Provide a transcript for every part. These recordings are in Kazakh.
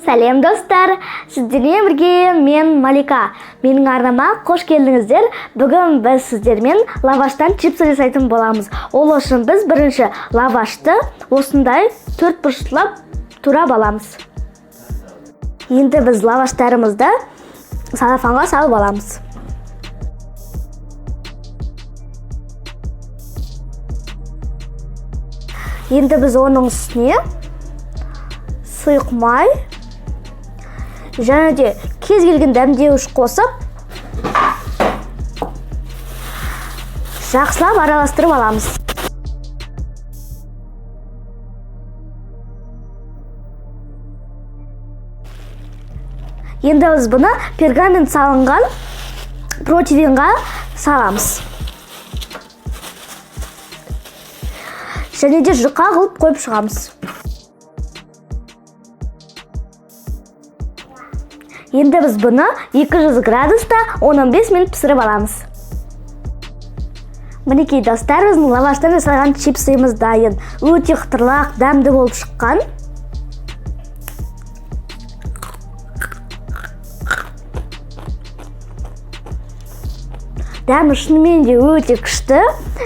Сәлем достар, сіздермен бірге мен Малика. Менің арнама қош келдіңіздер. Бүгін біз сіздермен лаваштан чипс жасайтын боламыз. Ол үшін біз бірінші лавашты осындай 4 бұрыштап турап аламыз. Енді біз лаваштарымызды салафанға салып аламыз. Енді біз оның үстіне сұйық май және де кез келген дәмдеуіш қосып жақсылап араластырып аламыз. Енді біз бұны пергамент салынған противенға саламыз. Және де жұқа қылып қойып шығамыз. Енді біз бұны 200 градуста 15 минут пісіріп аламыз. Мінекей достар, біздің лаваштан жасалған чипсымыз дайын. Өте қытырлақ, дәмді болып шыққан. Дәмі шынымен де өте күшті.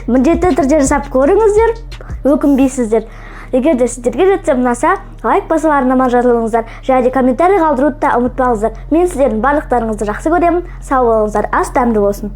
Міндетті түрде жасап көріңіздер, өкінбейсіздер. Егер де сіздерге рецепт ұнаса, лайк басып арнама жазылыңыздар, және де комментарий қалдыруды да ұмытпаңыздар. Мен сіздердің барлықтарыңызды жақсы көремін. Сау болыңыздар, ас дәмді болсын.